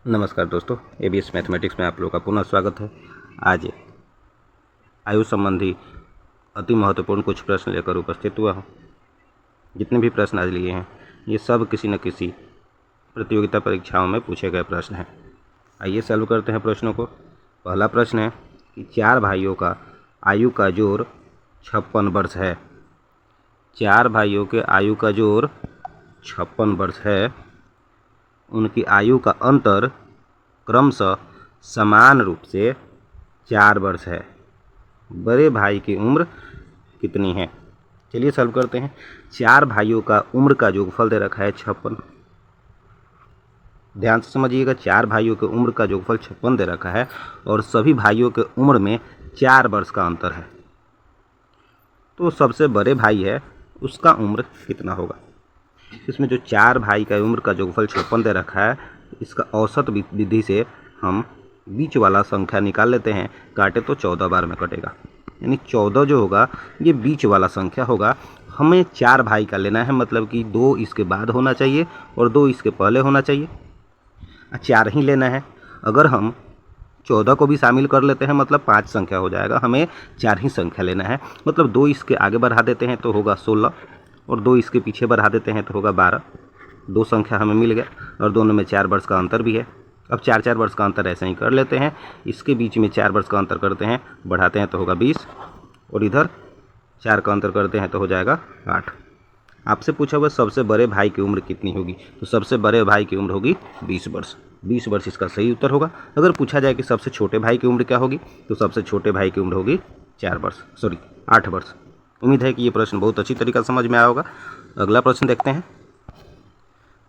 नमस्कार दोस्तों, ABS mathematics में आप लोगों का पुनः स्वागत है। आज आयु संबंधी अति महत्वपूर्ण कुछ प्रश्न लेकर उपस्थित हुआ हूँ। जितने भी प्रश्न आज लिए हैं ये सब किसी न किसी प्रतियोगिता परीक्षाओं में पूछे गए प्रश्न हैं। आइए सॉल्व करते हैं प्रश्नों को। पहला प्रश्न है कि 4 भाइयों का आयु का जोड़ 56 वर्ष है। 4 भाइयों के आयु का जोड़ 56 वर्ष है। उनकी आयु का अंतर क्रमशः समान रूप से 4 वर्ष है। बड़े भाई की उम्र कितनी है? चलिए सॉल्व करते हैं। 4 भाइयों का उम्र का योगफल दे रखा है 56। ध्यान से समझिएगा, 4 भाइयों के उम्र का योगफल 56 दे रखा है और सभी भाइयों के उम्र में 4 वर्ष का अंतर है। तो सबसे बड़े भाई है उसका उम्र कितना होगा? इसमें जो 4 भाई का उम्र का योगफल 56 दे रखा है, इसका औसत विधि से हम बीच वाला संख्या निकाल लेते हैं। काटे तो 14 बार में कटेगा, यानी 14 जो होगा ये बीच वाला संख्या होगा। हमें 4 भाई का लेना है, मतलब कि 2 इसके बाद होना चाहिए और 2 इसके पहले होना चाहिए। 4 ही लेना है। अगर हम 14 को भी शामिल कर लेते हैं मतलब 5 संख्या हो जाएगा। हमें 4 ही संख्या लेना है, मतलब 2 इसके आगे बढ़ा देते हैं तो होगा 16 और 2 इसके पीछे बढ़ा देते हैं तो होगा 12। 2 संख्या हमें मिल गया और दोनों में 4 वर्ष का अंतर भी है। अब 4-4 वर्ष का अंतर ऐसे ही कर लेते हैं। इसके बीच में 4 वर्ष का अंतर करते हैं, बढ़ाते हैं तो होगा 20 और इधर 4 का अंतर करते हैं तो हो जाएगा 8। आपसे पूछा हुआ सबसे बड़े भाई की उम्र कितनी होगी, तो सबसे बड़े भाई की उम्र होगी 20 वर्ष। 20 वर्ष इसका सही उत्तर होगा। अगर पूछा जाए कि सबसे छोटे भाई की उम्र क्या होगी, तो सबसे छोटे भाई की उम्र होगी 8 वर्ष। उम्मीद है कि ये प्रश्न बहुत अच्छी तरीके से समझ में आया होगा। अगला प्रश्न देखते हैं।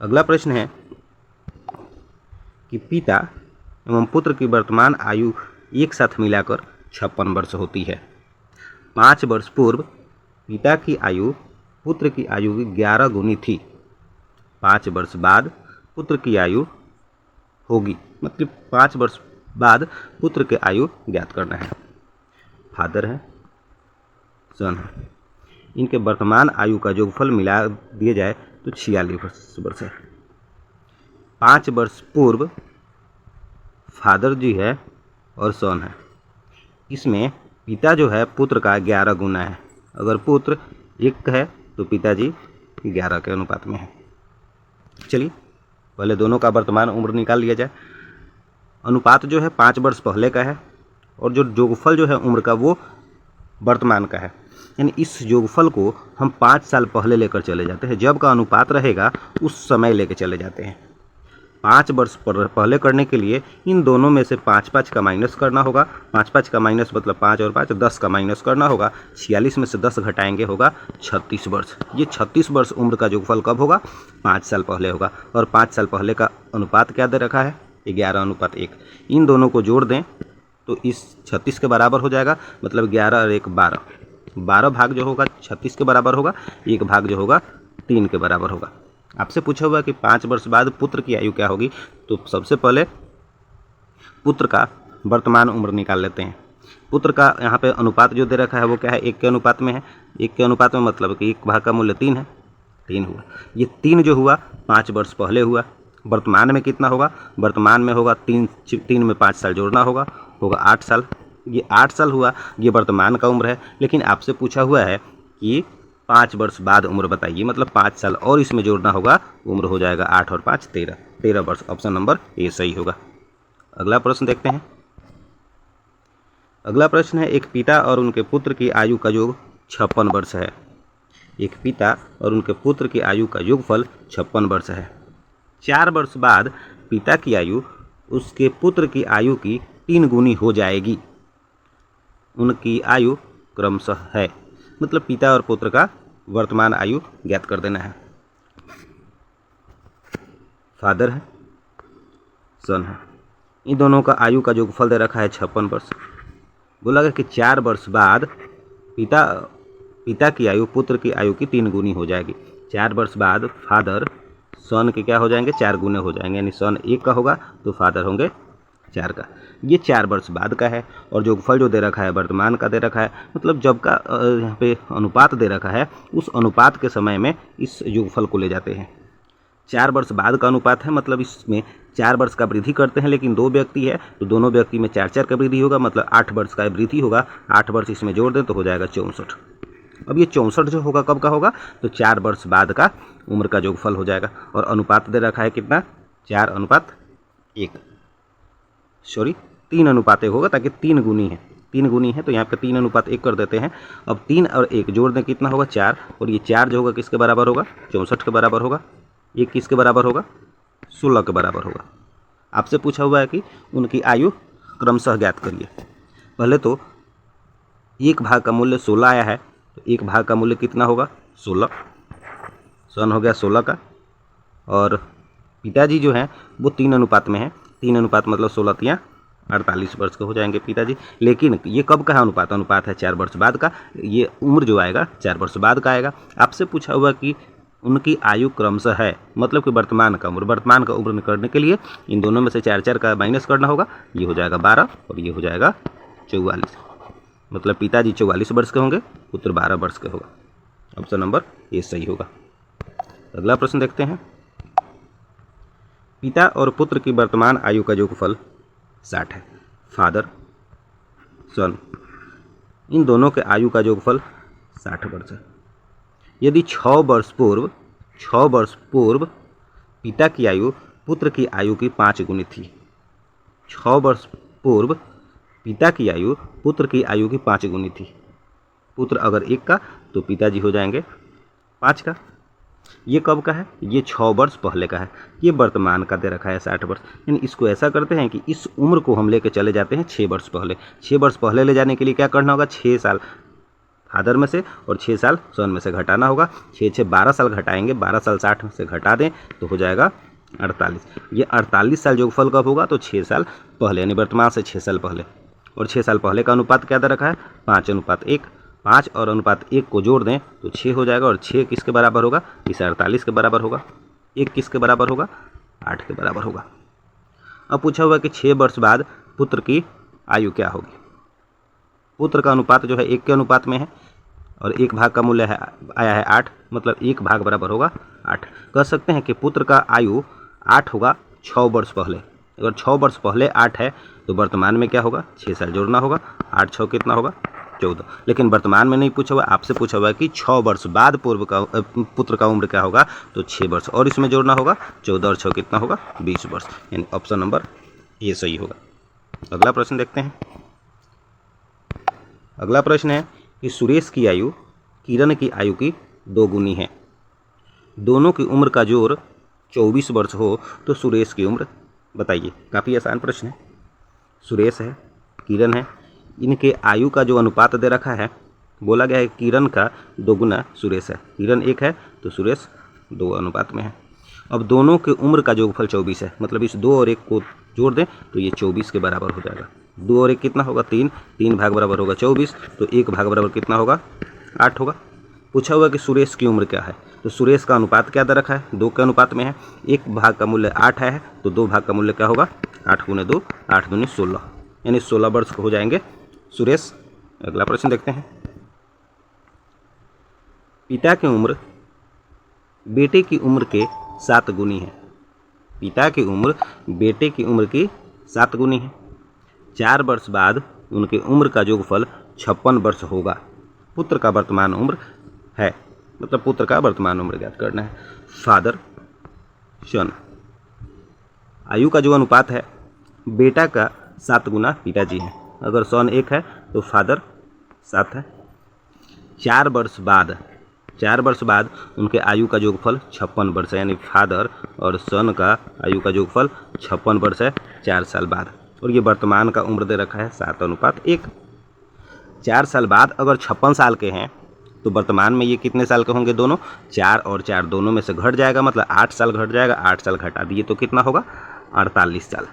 अगला प्रश्न है कि पिता एवं पुत्र की वर्तमान आयु एक साथ मिलाकर 56 वर्ष होती है। 5 वर्ष पूर्व पिता की आयु पुत्र की आयु की 11 गुनी थी। 5 वर्ष बाद पुत्र की आयु होगी, मतलब 5 वर्ष बाद पुत्र की आयु ज्ञात करना है। फादर है, सन है, इनके वर्तमान आयु का योगफल मिला दिया जाए तो 46 वर्ष है। 5 वर्ष पूर्व फादर जी है और सन है। इसमें पिता जो है पुत्र का 11 गुना है। अगर पुत्र 1 है तो पिताजी 11 के अनुपात में है। चलिए पहले दोनों का वर्तमान उम्र निकाल लिया जाए। अनुपात जो है 5 वर्ष पहले का है और जो योगफल जो है उम्र का वो वर्तमान का है, यानी इस योगफल को हम 5 साल पहले लेकर चले जाते हैं। जब का अनुपात रहेगा उस समय लेकर चले जाते हैं। 5 वर्ष पहले करने के लिए इन दोनों में से 5-5 का माइनस करना होगा। 5-5 का माइनस मतलब 5 और 5 10 का माइनस करना होगा। 46 में से 10 घटाएंगे होगा 36 वर्ष। ये 36 वर्ष उम्र का योगफल कब होगा? 5 साल पहले होगा। और 5 साल पहले का अनुपात क्या दे रखा है? 11:1। इन दोनों को जोड़ दें तो इस 36 के बराबर हो जाएगा, मतलब 11 और 1 12। 12 भाग जो होगा 36 के बराबर होगा, 1 भाग जो होगा 3 के बराबर होगा। आपसे पूछा हुआ कि 5 वर्ष बाद पुत्र की आयु क्या होगी, तो सबसे पहले पुत्र का वर्तमान उम्र निकाल लेते हैं। पुत्र का यहाँ पे अनुपात जो दे रखा है वो क्या है? 1 के अनुपात में है। 1 के अनुपात में मतलब कि 1 भाग का मूल्य 3 है, 3 हुआ। ये 3 जो हुआ 5 वर्ष पहले हुआ। वर्तमान में कितना होगा? वर्तमान में होगा 3 में 5 साल जोड़ना होगा 8 साल। ये 8 साल हुआ, ये वर्तमान का उम्र है। लेकिन आपसे पूछा हुआ है कि 5 वर्ष बाद उम्र बताइए, मतलब 5 साल और इसमें जोड़ना होगा, उम्र हो जाएगा 8 और 5 13 वर्ष। ऑप्शन नंबर ए सही होगा। अगला प्रश्न देखते हैं। अगला प्रश्न है एक पिता और उनके पुत्र की आयु का योग 56 वर्ष है। एक पिता और उनके पुत्र की आयु का योगफल 56 वर्ष है। 4 वर्ष बाद पिता की आयु उसके पुत्र की आयु की 3 गुनी हो जाएगी। उनकी आयु क्रमशः है, मतलब पिता और पुत्र का वर्तमान आयु ज्ञात कर देना है। फादर है, सन है, इन दोनों का आयु का योगफल दे रखा है 56 वर्ष। बोला गया कि 4 वर्ष बाद पिता की आयु पुत्र की आयु की 3 गुनी हो जाएगी। 4 वर्ष बाद फादर सन के क्या हो जाएंगे? 4 गुने हो जाएंगे, यानी सन 1 का होगा तो फादर होंगे 4 का। ये 4 वर्ष बाद का है और योगफल जो दे रखा है वर्तमान का दे रखा है, मतलब जब का यहाँ पे अनुपात दे रखा है उस अनुपात के समय में इस योगफल को ले जाते हैं। 4 वर्ष बाद का अनुपात है, मतलब इसमें 4 वर्ष का वृद्धि करते हैं, लेकिन 2 व्यक्ति है तो दोनों व्यक्ति में 4 का वृद्धि होगा, मतलब 8 वर्ष का वृद्धि होगा। 8 वर्ष इसमें जोड़ दें तो हो जाएगा 64। अब ये 64 जो होगा कब का होगा, तो 4 वर्ष बाद का उम्र का योगफल हो जाएगा। और अनुपात दे रखा है कितना, 4:1, सॉरी 3:1 होगा, ताकि 3 गुनी है तो यहाँ पे 3:1 कर देते हैं। अब 3 और 1 जोड़ दें कितना होगा, 4, और ये 4 जो होगा किसके बराबर होगा, 64 के बराबर होगा। 1 किसके बराबर होगा, 16 के बराबर होगा। आपसे पूछा हुआ है कि उनकी आयु क्रमशः ज्ञात करिए। पहले तो 1 भाग का मूल्य 16 आया है, तो 1 भाग का मूल्य कितना होगा, 16। सन हो गया 16 का। और पिताजी जो हैं वो 3:1 में है। 3:1 मतलब 16 48 वर्ष के हो जाएंगे पिताजी। लेकिन ये कब का है अनुपात है 4 वर्ष बाद का। ये उम्र जो आएगा 4 वर्ष बाद का आएगा। आपसे पूछा हुआ कि उनकी आयु क्रमशः है, मतलब कि वर्तमान का उम्र निकालने के लिए इन दोनों में से 4 का माइनस करना होगा। ये हो जाएगा 12 और ये हो जाएगा 44, मतलब पिताजी 44 वर्ष के होंगे, पुत्र 12 वर्ष के होगा। ऑप्शन नंबर ए सही होगा। अगला प्रश्न देखते हैं। पिता और पुत्र की वर्तमान आयु का योगफल 60 है। फादर सन, इन दोनों के आयु का योगफल 60 वर्ष है। यदि 6 वर्ष पूर्व पिता की आयु पुत्र की आयु की 5 गुनी थी। 6 वर्ष पूर्व पिता की आयु पुत्र की आयु की 5 गुनी थी। पुत्र अगर 1 का तो पिताजी हो जाएंगे 5 का। ये कब का है, ये 6 वर्ष पहले का है। ये वर्तमान का दे रखा है 60 वर्ष। यानी इसको ऐसा करते हैं कि इस उम्र को हम लेके चले जाते हैं 6 वर्ष पहले। 6 वर्ष पहले ले जाने के लिए क्या करना होगा, 6 साल फादर में से और 6 साल सन में से घटाना होगा। 6 12 साल घटाएंगे, 12 साल 60 में से घटा दें तो हो जाएगा 48। ये 48 साल योगफल कब होगा, तो 6 साल पहले, यानी वर्तमान से 6 साल पहले। और 6 साल पहले का अनुपात क्या दे रखा है, 5:1। 5 और 1 को जोड़ दें तो 6 हो जाएगा। और 6 किसके बराबर होगा, इस 48 के बराबर होगा। 1 किसके बराबर होगा, 8 के बराबर होगा। अब पूछा हुआ कि 6 वर्ष बाद पुत्र की आयु क्या होगी। पुत्र का अनुपात जो है 1 के अनुपात में है और 1 भाग का मूल्य है आया है 8, मतलब 1 भाग बराबर होगा 8। कह सकते हैं कि पुत्र का आयु 8 होगा 6 वर्ष पहले। अगर 6 वर्ष पहले 8 है तो वर्तमान में क्या होगा, 6 साल जोड़ना होगा। 8 6 कितना होगा, 14। लेकिन वर्तमान में नहीं पूछा हुआ, आपसे पूछा हुआ है कि 6 वर्ष बाद पुत्र का उम्र क्या होगा, तो 6 वर्ष और इसमें जोड़ना होगा। 14 और 6 कितना होगा, 20 वर्ष। यानी ऑप्शन नंबर ए सही होगा। अगला प्रश्न देखते हैं। अगला प्रश्न है कि सुरेश की आयु किरण की आयु की 2 गुनी है। दोनों की उम्र का जोड़ 24 वर्ष हो तो सुरेश की उम्र बताइए। काफ़ी आसान प्रश्न है। सुरेश है, किरण है, इनके आयु का जो अनुपात दे रखा है, बोला गया है किरण का 2 गुना सुरेश है। किरण 1 है तो सुरेश 2 अनुपात में है। अब दोनों के उम्र का योगफल 24 है, मतलब इस 2 और 1 को जोड़ दें तो ये 24 के बराबर हो जाएगा। 2 और 1 कितना होगा, 3। 3 भाग बराबर होगा 24, तो 1 भाग बराबर कितना होगा, 8 होगा। पूछा हुआ कि सुरेश की उम्र क्या है, तो सुरेश का अनुपात क्या दे रखा है, 2 के अनुपात में है। 1 भाग का मूल्य 8 है तो 2 भाग का मूल्य क्या होगा, 8 गुने 2, 8 दूनी 16, यानी 16 वर्ष हो जाएंगे सुरेश। अगला प्रश्न देखते हैं। पिता की उम्र बेटे की उम्र के 7 गुनी है। पिता की उम्र बेटे की उम्र की 7 गुनी है। 4 वर्ष बाद उनके उम्र का योगफल 56 वर्ष होगा। पुत्र का वर्तमान उम्र है, मतलब पुत्र का वर्तमान उम्र ज्ञात करना है। फादर सन, आयु का जो अनुपात है बेटा का 7 गुना पिताजी है। अगर सन 1 है तो फादर 7 है। 4 वर्ष बाद उनके आयु का योगफल 56 वर्ष है, यानी फादर और सन का आयु का योगफल 56 वर्ष है 4 साल बाद। और ये वर्तमान का उम्र दे रखा है 7:1। 4 साल बाद अगर 56 साल के हैं तो वर्तमान में ये कितने साल के होंगे दोनों, 4 और 4 दोनों में से घट जाएगा, मतलब 8 साल घट जाएगा। 8 साल घटा दिए तो कितना होगा, 48 साल।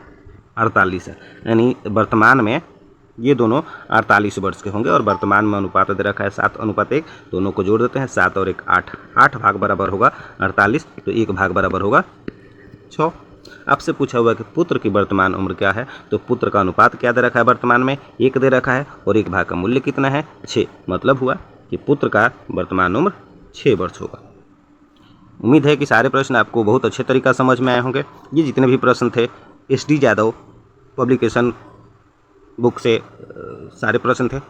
48 साल, यानी वर्तमान में ये दोनों 48 वर्ष के होंगे। और वर्तमान में अनुपात दे रखा है 7:1, दोनों को जोड़ देते हैं। 7 और 1 8, 8 भाग बराबर होगा 48, तो 1 भाग बराबर होगा 6। आपसे पूछा हुआ कि पुत्र की वर्तमान उम्र क्या है, तो पुत्र का अनुपात क्या दे रखा है, वर्तमान में 1 दे रखा है और 1 भाग का मूल्य कितना है, 6। मतलब हुआ कि पुत्र का वर्तमान उम्र 6 वर्ष होगा। उम्मीद है कि सारे प्रश्न आपको बहुत अच्छे तरीका समझ में आए होंगे। ये जितने भी प्रश्न थे SD यादव पब्लिकेशन बुक से सारे प्रश्न थे।